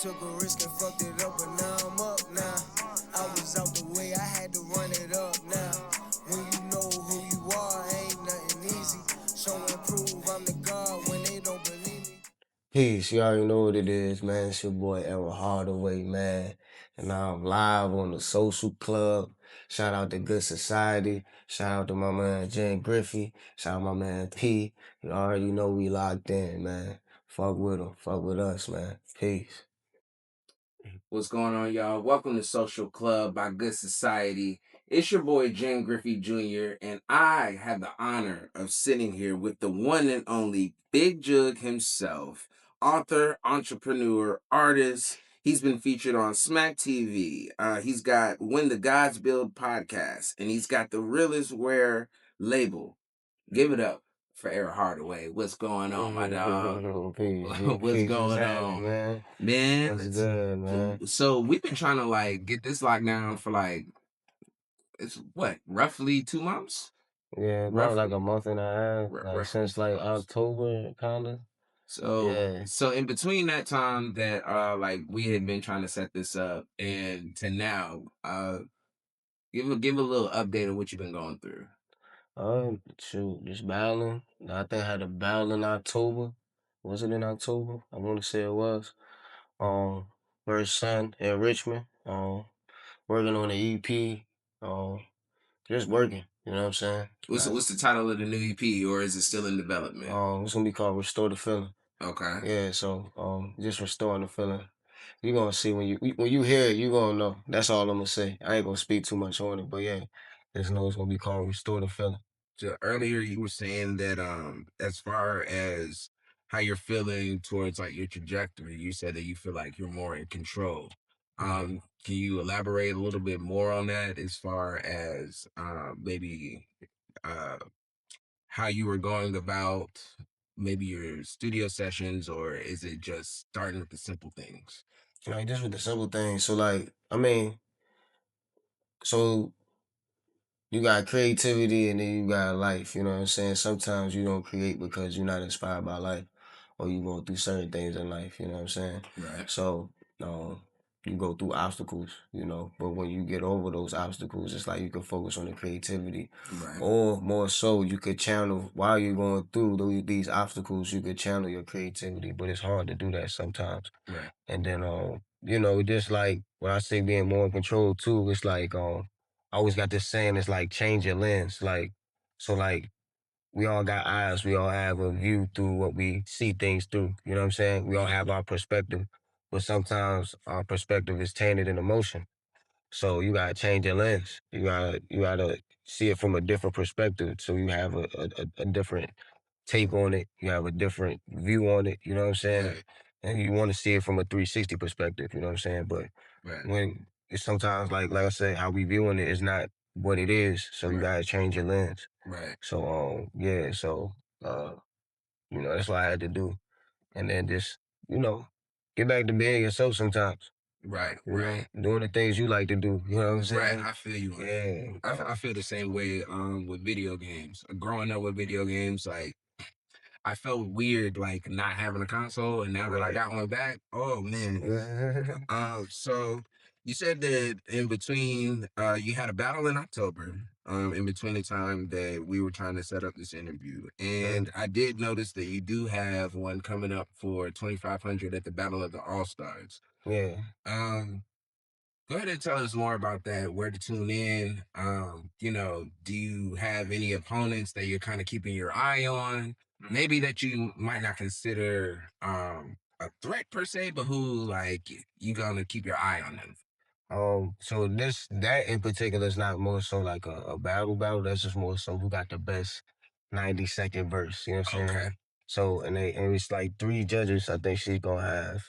Took a risk and fucked it up, but now I'm up now. I was out the way, I had to run it up now. When you know who you are, ain't nothing easy. So improve, I'm the God when they don't believe me. Peace, you already know what it is, man. It's your boy Errol Hardaway, man. And I'm live on the Social Club. Shout out to Good Society. Shout out to my man Jen Griffey. Shout out my man P. You already know we locked in, man. Fuck with them. Fuck with us, man. Peace. What's going on, y'all? Welcome to Social Club by Good Society. It's your boy Jen Griffey Jr., and I have the honor of sitting here with the one and only Big Jug himself, author, entrepreneur, artist. He's been featured on Smack TV. He's got When the Gods Build podcast, and he's got the Realest Wear label. Give it up for Errol Hardaway. What's going on, my dog? Peace. What's Peace. What's going happening, on? man? Man, What's good, man? so we've been trying to get this lockdown for it's what, roughly 2 months? Yeah, about like Roughly. a month and a half. Like Roughly since like 2 months. October, kinda. So Yeah. so in between that time that we had been trying to set this up and to now, give a little update of what you've been going through. Shoot, just battling. I think I had a battle in October. Was it in October? I want to say it was. Um, First Son in Richmond. Working on the EP. Just working. You know what I'm saying? What's the title of the new EP, or is it still in development? It's gonna be called Restore the Feeling. Okay. Yeah. So just restoring the feeling. You're gonna see when you hear it, you gonna know. That's all I'm gonna say. I ain't gonna speak too much on it, but yeah, just know it's gonna be called Restore the Feeling. So earlier you were saying that as far as how you're feeling towards your trajectory, you said that you feel like you're more in control. Can you elaborate a little bit more on that as far as maybe uh how you were going about maybe your studio sessions, or is it just starting with the simple things? Like just with the simple things. So like, I mean, so you got creativity and then you got life, you know what I'm saying? Sometimes you don't create because you're not inspired by life or you go through certain things in life, you know what I'm saying? Right. So, you go through obstacles, but when you get over those obstacles, it's like you can focus on the creativity. Right. Or more so, you could channel, while you're going through these obstacles, you could channel your creativity, but it's hard to do that sometimes. Right. And then, just like when I say being more in control too, it's like, I always got this saying, it's like change your lens. So we all got eyes, we all have a view through what we see things through. You know what I'm saying? We all have our perspective, but sometimes our perspective is tainted in emotion. So you gotta change your lens. You gotta see it from a different perspective. So you have a different take on it. You have a different view on it. You know what I'm saying? Right. And you want to see it from a 360 perspective. You know what I'm saying? But Right. when it's sometimes like I said, how we viewing it is not what it is. So you Right. gotta change your lens. Right. So yeah. So uh that's what I had to do, and then just you know get back to being yourself sometimes. Right. Doing the things you like to do. You know what I'm Right. saying? I feel you on that. Yeah. I feel the same way with video games. Growing up with video games, I felt weird not having a console, and now that I got one back, oh man. So you said that in between, you had a battle in October, in between the time that we were trying to set up this interview, and I did notice that you do have one coming up for 2,500 at the Battle of the All Stars. Yeah. Um, Go ahead and tell us more about that, where to tune in. Do you have any opponents that you're kind of keeping your eye on? Maybe that you might not consider a threat per se, but who you gonna keep your eye on them. So that in particular is not more so like a battle. That's just more so who got the best 90-second verse. You know what I'm saying? Okay. So and it's like three judges. I think she's gonna have.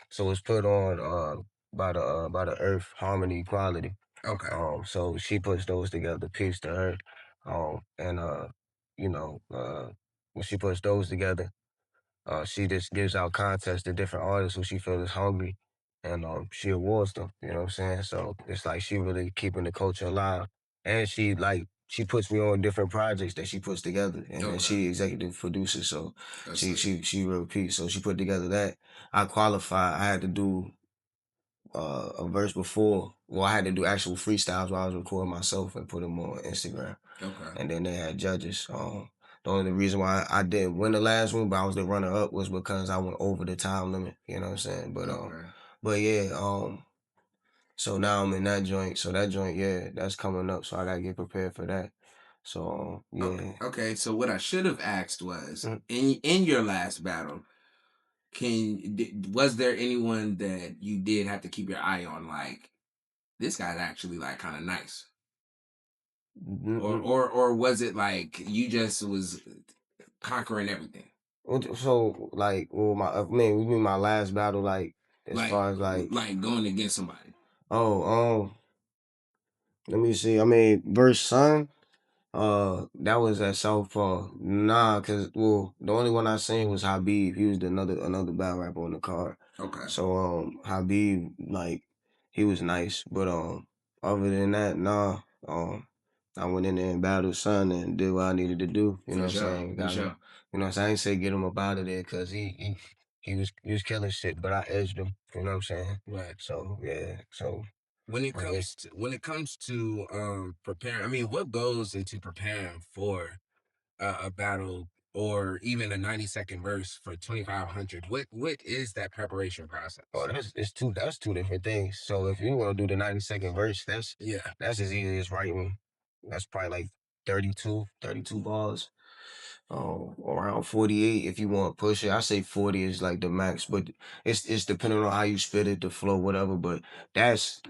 So it's put on by the Earth Harmony Equality. Okay. So she puts those together. Peace to her. And when she puts those together. She just gives out contests to different artists who she feels is hungry, and she awards them. You know what I'm saying? So it's like she really keeping the culture alive, and she like she puts me on different projects that she puts together, and then Okay. she executive producer, so That's she real piece. So she put together that. I qualified. I had to do a verse before. Well, I had to do actual freestyles while I was recording myself and put them on Instagram. Okay. And then they had judges. The only reason why I didn't win the last one, but I was the runner up, was because I went over the time limit. You know what I'm saying? Okay. But yeah, so now I'm in that joint. So that joint, yeah, that's coming up. So I gotta get prepared for that. So yeah. Okay. So what I should have asked was, Mm. in your last battle, was there anyone that you did have to keep your eye on? Like, this guy's actually like kind of nice, Mm-mm. or was it like you just was conquering everything? So like, well, you mean my last battle, like as Like, far as like, going against somebody. oh, let me see. I mean, verse Sun. That was at Southpaw. Nah, cause well, the only one I seen was Habib. He was another battle rapper on the card. Okay. So Habib, like, he was nice, but other than that, nah. I went in there and battled Son and did what I needed to do. You know For what I'm sure. saying? For Got him. sure. You know what I'm saying? I ain't say get him up out of there, cause he was killing shit, but I edged him. You know what I'm saying? Right. So yeah. So When it I guess comes to preparing, I mean, what goes into preparing for a battle or even a 90-second verse for 2,500? What is that preparation process? oh, that's two different things. So if you want to do the 90-second verse, Yeah. that's as easy as writing. That's probably like 32 bars. Around 48 if you want to push it. I say 40 is like the max, but it's depending on how you spit it, the flow, whatever. But that's,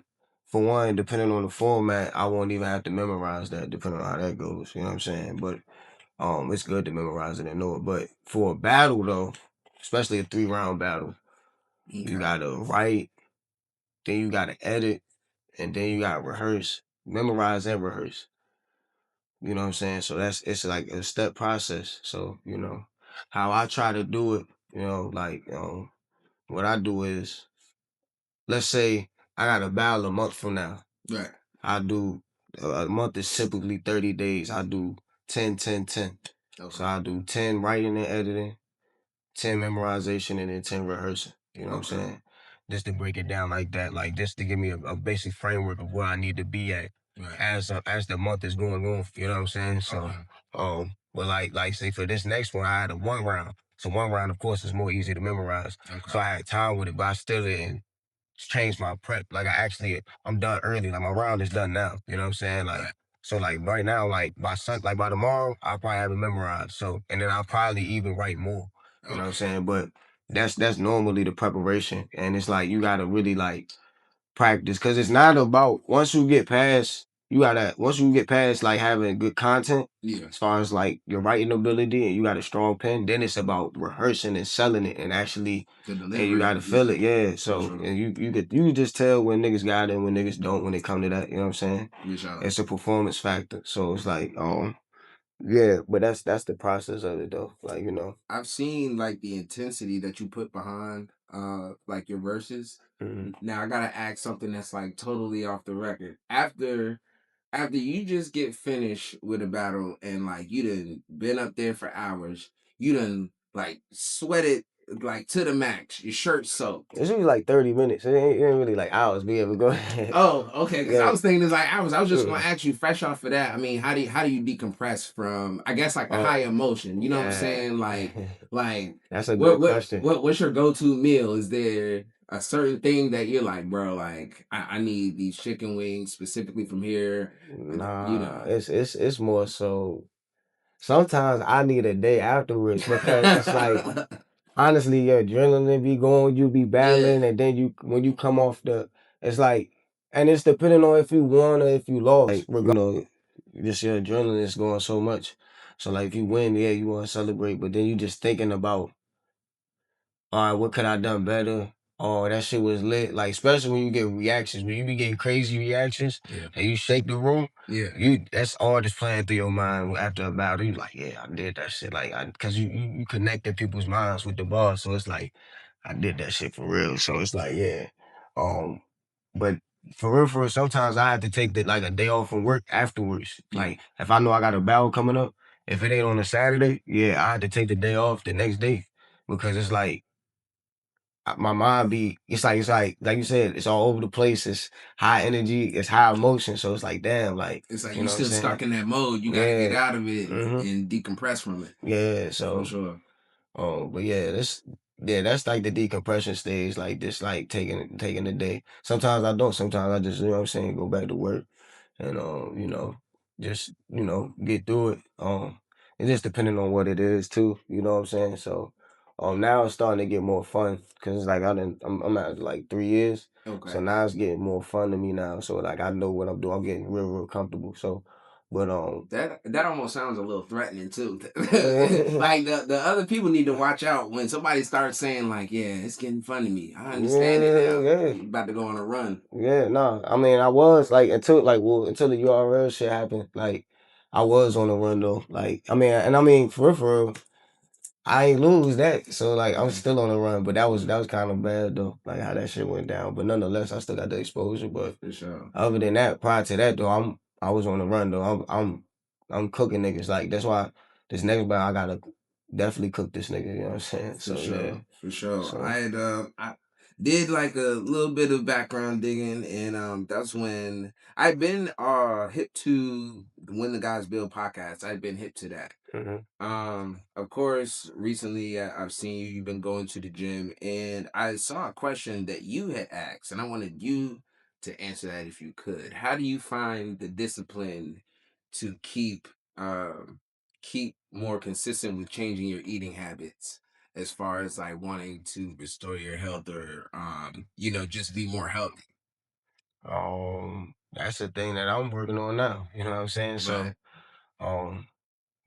for one, depending on the format, I won't even have to memorize that, depending on how that goes. You know what I'm saying? But it's good to memorize it and know it. But for a battle though, especially a 3-round battle, you gotta write, then you gotta edit, and then you gotta rehearse, memorize and rehearse. You know what I'm saying? So it's like a step process. So, how I try to do it, like what I do is, let's say I got a battle a month from now. Right. I do a month is typically 30 days. I do 10, 10, 10. Okay. So I do 10 writing and editing, 10 memorization, and then 10 rehearsing. You know what I'm Okay. saying? Just to break it down like that, like just to give me a basic framework of where I need to be at Right. as the month is going on. You know what I'm saying? So, Okay. but like say for this next one, I had a 1 round. So 1 round, of course, is more easy to memorize. Okay. So I had time with it, but I still didn't change my prep. Like I'm done early. Like my round is done now. You know what I'm saying? Like. Right. So like right now, like by tomorrow, I'll probably have it memorized. So and then I'll probably even write more. You know what I'm saying? But that's normally the preparation. And it's like you gotta really like practice, because it's not about, once you get past like having good content, Yeah. as far as like your writing ability, and you got a strong pen, then it's about rehearsing and selling it and actually, The and you delivery. gotta feel it. Yeah. For So sure. and you could just tell when niggas got it and when niggas don't, when it come to that. You know what I'm saying? For sure. It's a performance factor. So it's like yeah, but that's the process of it though. Like, I've seen like the intensity that you put behind like your verses. mhm. Now I gotta ask something that's like totally off the record. After you just get finished with a battle and like you done been up there for hours, you done like sweated like to the max, your shirt soaked. It's usually like 30 minutes. It ain't really like hours. Be able to go ahead. Oh, okay. Because I Yeah. was thinking it's like hours. I was just gonna Mm. ask you fresh off of that. I mean, how do you decompress from, I guess, like the high emotion? You know what I'm Yeah. saying? Like That's a what good what question. what's your go to meal? Is there a certain thing that you're like, bro? Like I need these chicken wings specifically from here. You Nah, know. it's more so sometimes I need a day afterwards, because it's like, honestly, your adrenaline be going, you be Yeah. battling, and then when you come off it's like, and it's depending on if you won or if you lost. Like, just your adrenaline is going so much. So like if you win, yeah, you want to celebrate, but then you just thinking about, all right, what could I done better? Oh, that shit was lit. Like, especially when you get reactions, when you be getting crazy reactions, Yeah. and you shake the room, Yeah. that's all just playing through your mind after a battle. You like, yeah, I did that shit. Like, cause you connected people's minds with the bars, so it's like, I did that shit for real. So it's like, yeah, um, but for real, sometimes I have to take like a day off from work afterwards. Yeah. Like if I know I got a battle coming up, if it ain't on a Saturday, yeah, I had to take the day off the next day because it's like my mind be it's like you said, it's all over the place. It's high energy, it's high emotion. So it's like damn, like It's like you you know what I'm still saying? stuck in that mode. You got to get Yeah. out of it hmm and decompress from it. Yeah. For So sure. but that's like the decompression stage, like just like taking the day. Sometimes I don't, sometimes I just, you know what I'm saying, go back to work and just, get through it. It's just depending on what it is too, you know what I'm saying? So now it's starting to get more fun because it's like I'm at like 3 years. Okay. So now it's getting more fun to me now. So like I know what I'm doing. I'm getting real comfortable. So but That almost sounds a little threatening too. yeah, Like the other people need to watch out when somebody starts saying like, "Yeah, it's getting fun to me." I understand it now. yeah. You about to go on a run. Yeah, no. I mean, I was like until the URL shit happened, like I was on the run though. Like I mean for real, I ain't lose that. So like I'm still on the run, but that was kind of bad though, like how that shit went down. But nonetheless, I still got the exposure. But For sure. other than that, prior to that though, I was on the run though. I'm cooking niggas. Like that's why this next battle I gotta definitely cook this nigga. You know what I'm saying? For So yeah. sure. For sure. So I did like a little bit of background digging, and that's when I've been hip to the When the Guys Build podcast. I've been hip to that. mhm. Of course, recently I've seen you've been going to the gym, and I saw a question that you had asked, and I wanted you to answer that if you could. How do you find the discipline to keep more consistent with changing your eating habits as far as like wanting to restore your health or just be more healthy? That's the thing that I'm working on now. You know what I'm saying? So Right. um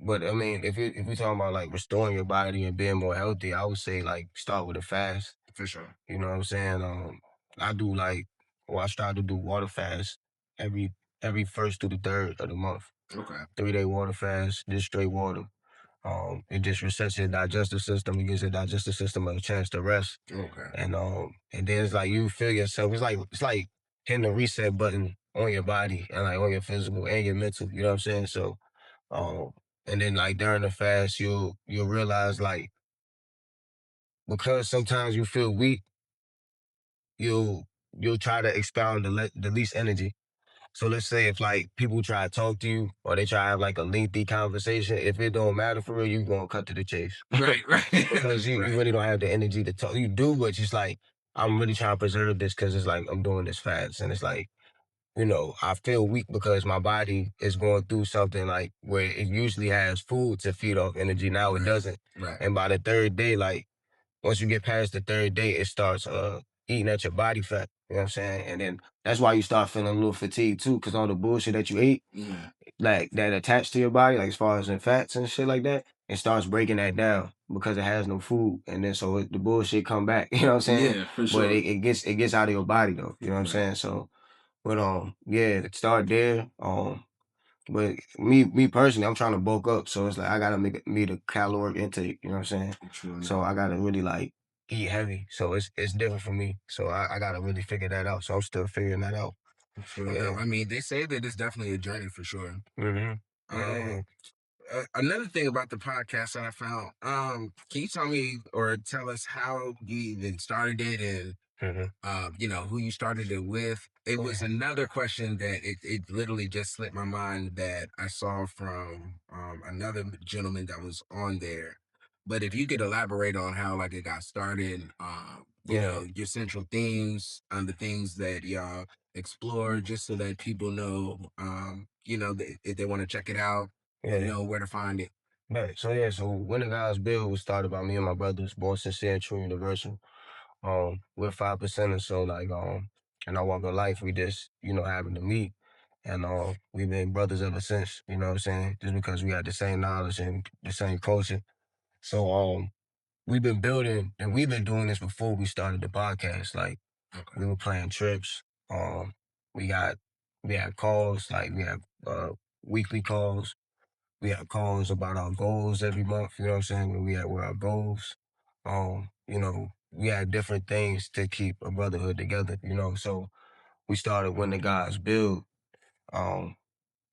but I mean, if you're talking about like restoring your body and being more healthy, I would say like start with a fast. For sure. You know what I'm saying? I do I try to do water fast every every first through the third of the month. Okay. 3 day water fast, just straight water. It just resets your digestive system. It gives your digestive system a chance to rest. Okay. And then it's like you feel yourself. It's like hitting the reset button on your body and like on your physical and your mental. You know what I'm saying? So um, and then like during the fast, you'll realize like because sometimes you feel weak, you'll you'll try to expound the least energy. So let's say if like people try to talk to you or they try to have like a lengthy conversation, if it don't matter for real, you gonna cut to the chase. Right. Right. Because you Right. really don't have the energy to talk. You do, but it's like I'm really trying to preserve this because it's like I'm doing this fast, and it's like I feel weak because my body is going through something like where it usually has food to feed off energy. Now it Right. doesn't, Right. and by the third day, like once you get past the third day, it starts eating at your body fat. You know what I'm saying? And then that's why you start feeling a little fatigued too, because all the bullshit that you ate Yeah. like that attached to your body, like as far as in fats and shit like that, it starts breaking that down because it has no food, and then so the bullshit come back. You know what I'm saying? Yeah. For But sure. it gets out of your body though. You know what I'm Right. saying? So, but yeah, start there. But me personally, I'm trying to bulk up, so it's like I gotta meet a caloric intake. You know what I'm saying? True So enough. I gotta really like eat heavy. So it's different for me. So I gotta really figure that out. So I'm still figuring that out. True enough. Yeah. I mean, they say that it's definitely a journey for sure. hmm Um, Yeah. Another thing about the podcast that I found, can you tell me or tell us how you even started it and hmm who you started it with? It was Yeah. another question that it literally just slipped my mind that I saw from another gentleman that was on there. But if you could elaborate on how like it got started, Yeah. your central themes and the things that y'all explore, just so that people know, if they want to check it out, they Yeah. know where to find it. Right. So yeah, so when the guys build was started by me and my brothers, born sincere and true universal. We're 5%, and so like in our walk of life we just, happen to meet. And we've been brothers ever since, you know what I'm saying? Just because we got the same knowledge and the same culture. So we've been building and we've been doing this before we started the podcast. Like Okay. we were playing trips. Um we got we had calls, like we have weekly calls. We have calls about our goals every month, you know what I'm saying? Where we at with our goals. We had different things to keep a brotherhood together, you know. So we started when the guys build um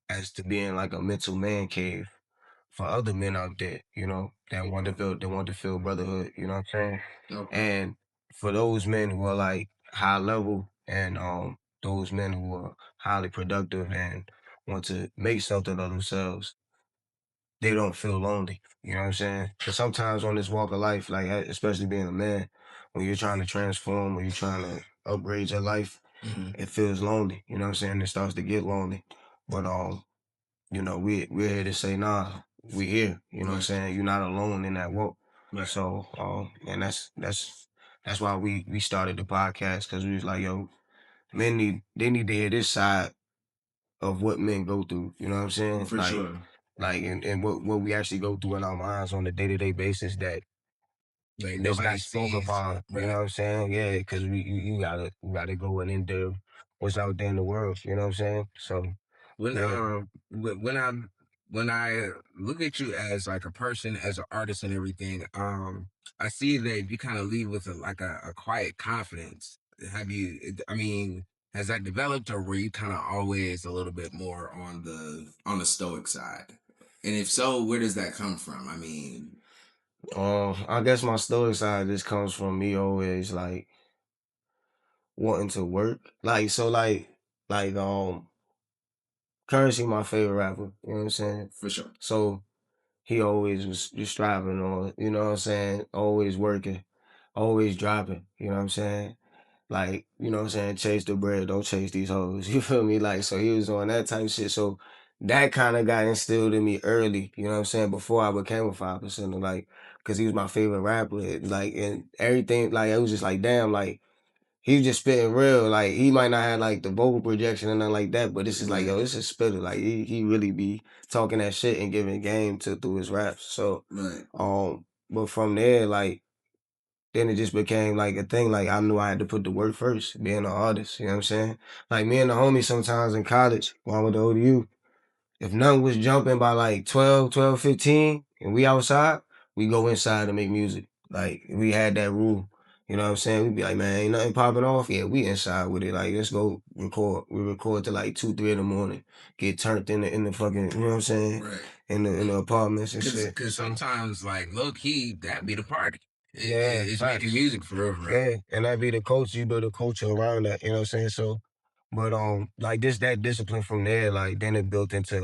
as to being like a mental man cave for other men out there, that want to feel brotherhood, you know what I'm saying? Okay. And for those men who are like high level and those men who are highly productive and want to make something of themselves, they don't feel lonely. You know what I'm saying? Because sometimes on this walk of life, like especially being a man, when you're trying to transform, when you're trying to upgrade your life, it feels lonely. You know what I'm saying? It starts to get lonely. But we're here to say, nah, we here. You know what I'm saying? You're not alone in that walk. Right. So and that's why we started the podcast, because we was like, yo, they need to hear this side of what men go through. You know what I'm saying? For sure. Like and what we actually go through in our minds on a day-to-day basis that Like that's nobody not spoken sees. upon. You know what I'm saying? Yeah, because you gotta go and endure what's out there in the world. You know what I'm saying? So When yeah. when I look at you as like a person, as an artist and everything, I see that you kind of lead with a quiet confidence. Have you? I mean, has that developed, or were you kind of always a little bit more on the stoic side? And if so, where does that come from? I mean, I guess my stoic side just comes from me always like wanting to work. Like so Currency my favorite rapper, you know what I'm saying? for sure. So he always was just striving on, you know what I'm saying, always working, always dropping, you know what I'm saying? Like, you know what I'm saying, chase the bread, don't chase these hoes. You feel me? Like, so he was on that type of shit. So that kind of got instilled in me early, you know what I'm saying, before I became a 5%, like, because he was my favorite rapper. Like, and everything, like, it was just like, damn, like, he was just spitting real. Like, he might not have like the vocal projection and nothing like that, but this is like, yo, this is spitter. Like, he really be talking that shit and giving game to through his raps. So, Right. but from there, like, then it just became like a thing. Like, I knew I had to put the work first, being an artist. You know what I'm saying? Like, me and the homies sometimes in college, while with the ODU, if nothing was jumping by like 12, 15, and we outside, we go inside to make music. Like, we had that rule. You know what I'm saying? We'd be like, man, ain't nothing popping off. Yeah, we inside with it. Like, let's go record. We record till like 2, 3 in the morning. Get turned in the fucking, you know what I'm saying? Right. In the apartments and shit. Because sometimes, like, low key, that be the party. Yeah, It's facts. making music for real, for real. Yeah, and that be the coach. You build a culture around that. You know what I'm saying? So, but like that discipline from there, like then it built into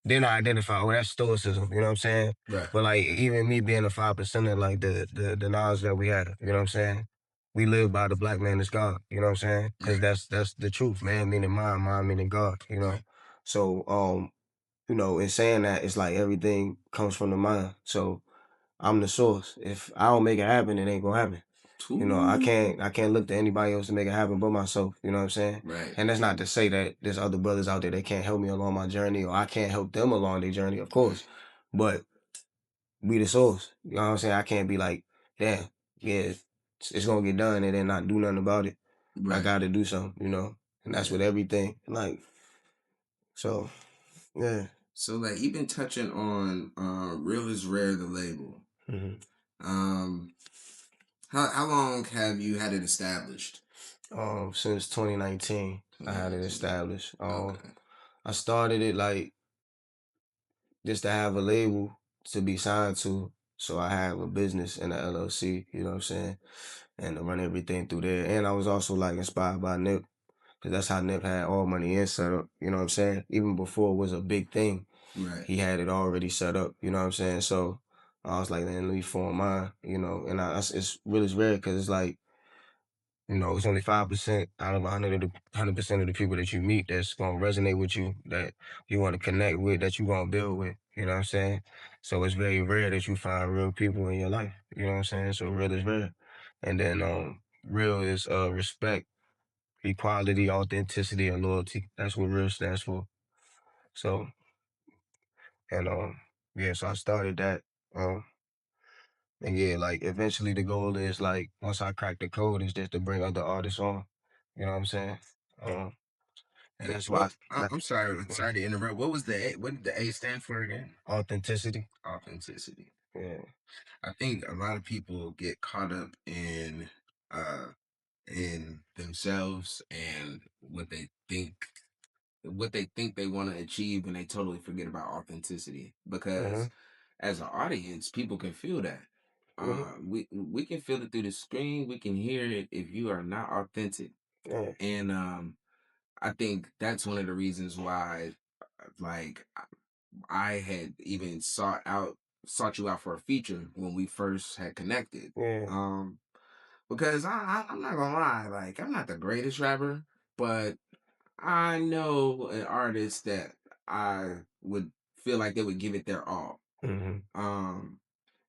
then I identify that's stoicism. You know what I'm saying? Right. But like even me being a 5%er, like the knowledge that we have. You know what I'm saying? We live by the black man is God. You know what I'm saying? Because Right. that's the truth. Man meaning mind meaning God. You know. Right. So in saying that, it's like everything comes from the mind. So I'm the source. If I don't make it happen, it ain't gonna happen. I can't look to anybody else to make it happen but myself. You know what I'm saying? Right. And that's not to say that there's other brothers out there that can't help me along my journey, or I can't help them along their journey, of course. But we the source. You know what I'm saying? I can't be like, damn, yeah, it's gonna get done and then not do nothing about it. I Right. gotta do something, And that's with everything. Like, so yeah. So, like, you've been touching on Real is Rare, the label. hmm Um, how long have you had it established? Since 2019, I had it 2019. established. Okay. I started it like just to have a label to be signed to. So I have a business in the LLC, you know what I'm saying? And to run everything through there. And I was also like inspired by Nip, because that's how Nip had All Money In set up, you know what I'm saying? Even before it was a big thing, Right. he had it already set up, you know what I'm saying? So I was like, then let me form mine, and it's really rare because it's like, it's only 5% out of 100% of the people that you meet that's gonna resonate with you, that you want to connect with, that you want to build with. You know what I'm saying? So it's very rare that you find real people in your life. You know what I'm saying? So real is rare, and then real is respect, equality, authenticity, and loyalty. That's what real stands for. So and yeah, so I started that. And yeah, like eventually the goal is like once I crack the code is just to bring other artists on. You know what I'm saying? Um, and that's why I'm sorry. Sorry to interrupt. What was the A? What did the A stand for again? authenticity. Authenticity. Yeah. I think a lot of people get caught up uh in themselves and what they think they want to achieve, and they totally forget about authenticity. Because as an audience, people can feel that. We can feel it through the screen. We can hear it if you are not authentic. Yeah. And I think that's one of the reasons why, like, I had even sought you out for a feature when we first had connected. Yeah. Because I'm not gonna lie, like, I'm not the greatest rapper, but I know an artist that I would feel like they would give it their all. Mm-hmm. Um,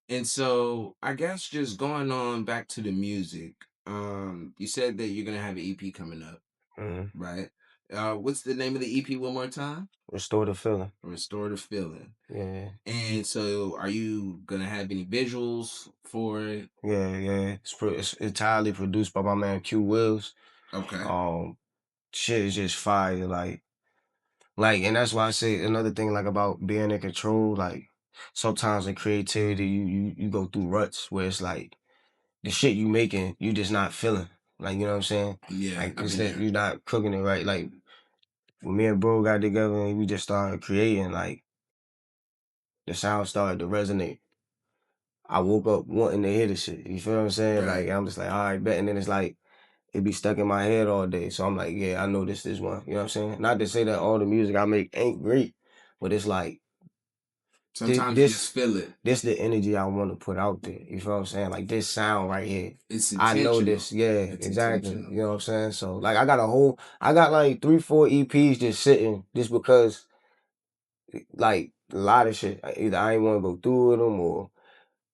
and so I guess just going on back to the music, you said that you're gonna have an EP coming up, Mm-hmm. right? What's the name of the EP one more time? Restore the feeling. Restore the Feeling. Yeah. And so are you gonna have any visuals for it? Yeah. It's entirely produced by my man Q Wills. Okay. Shit is just fire. And that's why I say another thing like about being in control. Like sometimes in creativity, you go through ruts where it's like the shit you making, you just not feeling. Like you know what I'm saying? Yeah, Like I've it's been that there. you're not cooking it right. Like when me and bro got together and we just started creating, like the sound started to resonate. I woke up wanting to hear the shit. You feel what I'm saying? Right. Like I'm just like, all right, bet. And then it's like it be stuck in my head all day. So I'm like, yeah, I know this is one. You know what I'm saying? Not to say that all the music I make ain't great, but it's like Sometimes you just this feel it. this the energy I want to put out there. You feel what I'm saying? Like this sound right here. It's I know intentional. this. Yeah, It's exactly. intentional. You know what I'm saying? So like I got like 3-4 EPs just sitting just because like a lot of shit. Either I ain't want to go through with them or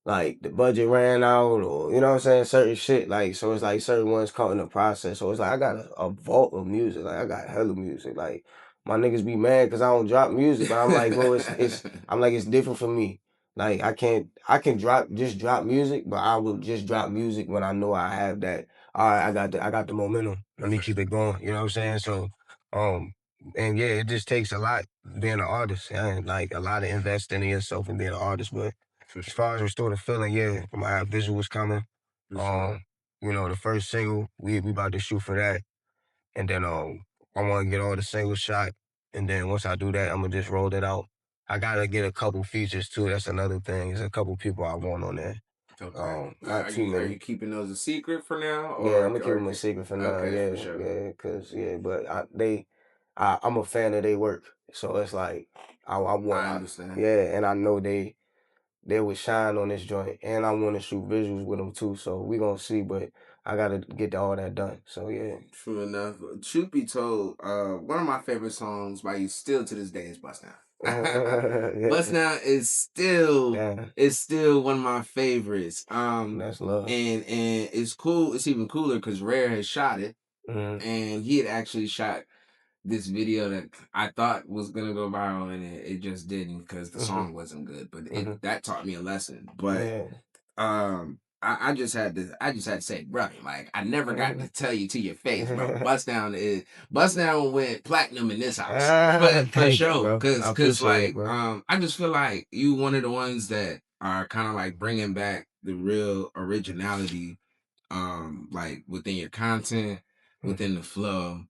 like the budget ran out or you know what I'm saying, certain shit. Like so it's like certain ones caught in the process. So it's like I got a vault of music. Like I got hella music. Like my niggas be mad because I don't drop music, but I'm like, bro, it's I'm like it's different for me. Like I can drop music, but I will just drop music when I know I have that. All right, I got the momentum. Let me keep it going. You know what I'm saying? So um and yeah, it just takes a lot being an artist and like a lot of investing in yourself and being an artist, but For as sure. far as Restore the Feeling, yeah, I have visuals coming. For sure. The first single, we about to shoot for that. And then I wanna get all the singles shot. And then once I do that, I'm gonna just roll it out. I gotta get a couple features too. That's another thing. There's a couple people I want on there. Okay. Not Are too you many. keeping those a secret for now, Yeah, I'm gonna keep or them a secret for now. okay, for Yeah, sure. yeah, cause yeah, but I'm a fan of their work, so it's like I want, I understand. yeah, and I know they would shine on this joint, and I want to shoot visuals with them too. So we gonna see, but I gotta get all that done. So yeah. True enough. Truth be told, one of my favorite songs by you still to this day is Bust Down. Bust Yeah, Down yeah, is still one of my favorites. that's love. And it's cool. It's even cooler because Rare has shot it, Mm-hmm. and he had actually shot this video that I thought was gonna go viral, and it just didn't because the Mm-hmm. song wasn't good. But it Mm-hmm. that taught me a lesson. But Yeah. I just had to say, bro, like, I never got to tell you to your face, bro. Bust Down went platinum in this house. For Thank you, sure. bro. I Cause appreciate it, like, bro. I just feel like you one of the ones that are kind of like bringing back the real originality, like within your content, Mm-hmm. within the flow.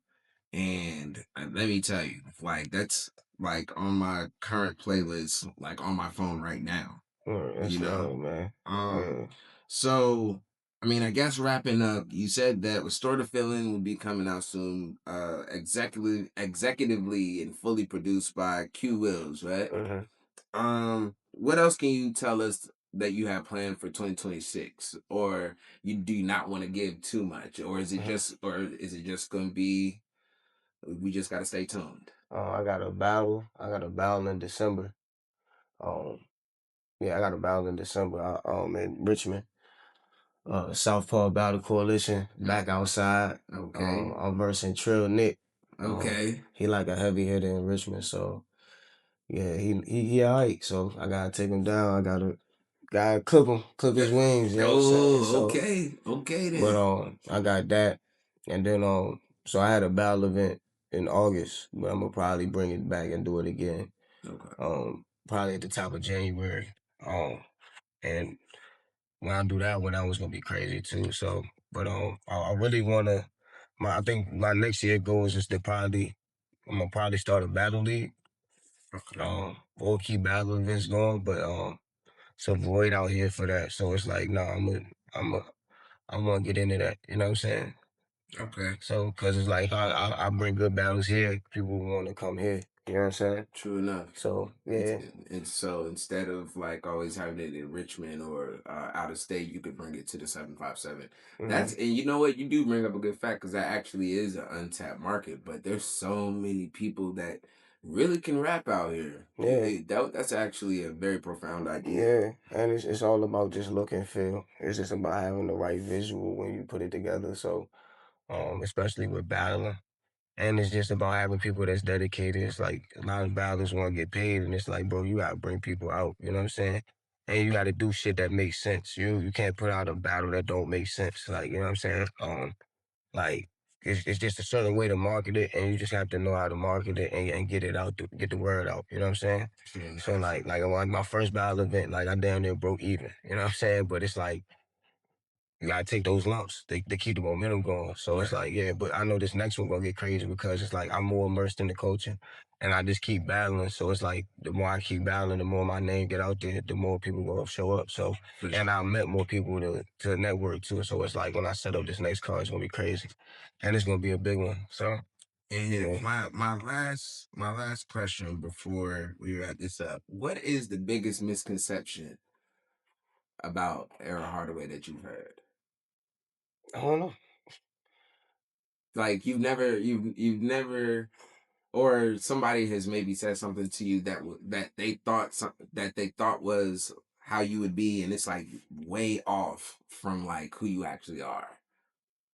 And let me tell you, like, that's like on my current playlist, like on my phone right now, you That's know? love, man. Um, Yeah. so I mean, I guess wrapping up, you said that Restore the Feeling will be coming out soon, executively and fully produced by Q Wills, right? Mm-hmm. What else can you tell us that you have planned for 2026, or you do not want to give too much, or is it Mm-hmm. just gonna be we just gotta stay tuned? I got a battle. I got a battle in December. Um, yeah, I got a battle in December. In Richmond. Southpaw Battle Coalition back outside. Okay. I'm versing Trill Nick. Okay. He like a heavy hitter in Richmond, so yeah, he alright. So I gotta take him down. I gotta clip his wings. You know what I'm saying? Oh, So, okay. Okay but then. I got that, and then so I had a battle event in August, but I'm gonna probably bring it back and do it again. Okay. Probably at the top of January. And when I do that one, that was gonna be crazy too. So, but I really wanna I think my next year goal is just to I'm gonna probably start a battle league. Okay. We'll keep battle events going, but it's a void out here for that. So it's like, no, I'm a, I want to get into that. You know what I'm saying? Okay. So, cause it's like I bring good battles here, people want to come here. You know what I'm saying? True enough. So yeah, And so instead of like always having it in Richmond or out of state, you could bring it to the 757. hmm And you know what? You do bring up a good fact because that actually is an untapped market. But there's so many people that really can rap out here. yeah, That's actually a very profound idea. yeah. And it's all about just look and feel. It's just about having the right visual when you put it together. So especially with battling. And it's just about having people that's dedicated. It's like a lot of battlers want to get paid, and it's like, bro, you gotta bring people out. You know what I'm saying? And you gotta do shit that makes sense. You can't put out a battle that don't make sense. Like you know what I'm saying? Like it's just a certain way to market it, and you just have to know how to market it and get it out, get the word out. You know what I'm saying? True So enough. like my first battle event, like I damn near broke even. You know what I'm saying? But it's like you gotta take those lumps. They keep the momentum going. So it's Right. like, yeah, but I know this next one gonna get crazy because it's like I'm more immersed in the coaching and I just keep battling. So it's like the more I keep battling, the more my name get out there, the more people gonna show up. So For and I sure. met more people to network too. So it's like when I set up this next card, it's gonna be crazy. And it's gonna be a big one. So And yeah. my last question before we wrap this up: what is the biggest misconception about Era Hardaway that you've heard? I don't know. Like you've never, or somebody has maybe said something to you that they thought was how you would be, and it's like way off from like who you actually are.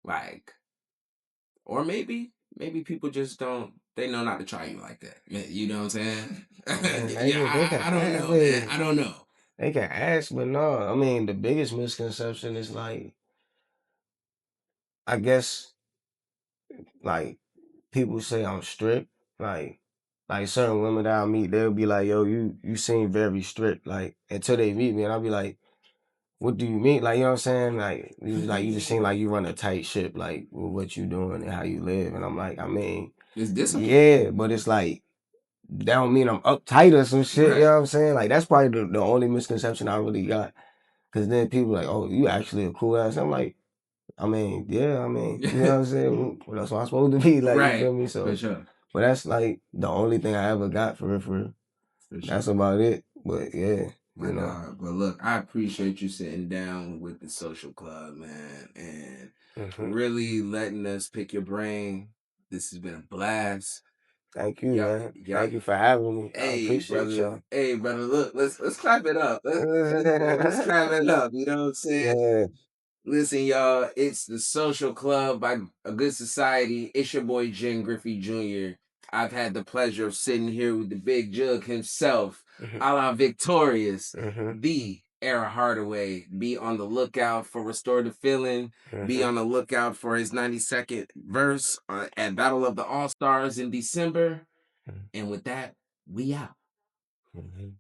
Like, or maybe people just don't, they know not to try you like that. You know what I'm saying? Man, Yeah, they can I don't I know, man. mean I don't know. they can ask, but no, I mean the biggest misconception is like I guess like people say I'm strict. Like certain women that I meet, they'll be like, "Yo, you seem very strict." Like until they meet me, and I'll be like, "What do you mean?" Like you know what I'm saying? Like you just seem like you run a tight ship, like with what you doing and how you live. And I'm like, I mean, It's discipline. yeah, but it's like that don't mean I'm uptight or some shit. You Right. know what I'm saying? Like that's probably the only misconception I really got. Cause then people like, "Oh, you actually a cool ass." I'm like. I mean, yeah, I mean, you know what I'm saying? Well, that's what I'm supposed to be, like, you feel Right. me? For So, sure. but that's like the only thing I ever got for real, for real. For That's sure. about it. But yeah, My you know. dog. But look, I appreciate you sitting down with the social club, man, and hmm really letting us pick your brain. This has been a blast. Thank you, Yeah, man. yeah. Thank you for having me. I Hey, appreciate brother. y'all. Hey, brother. Look, let's clap it up. Let's clap it up. You know what I'm saying? yeah. Listen, y'all, it's the Social Club by A Good Society. It's your boy Jen Griffey Jr. I've had the pleasure of sitting here with the big jug himself, hmm a la Victorious, hmm the Era Hardaway. Be on the lookout for Restorative Feeling. Be hmm on the lookout for his 90-second verse at Battle of the All Stars in December. And with that, we out. hmm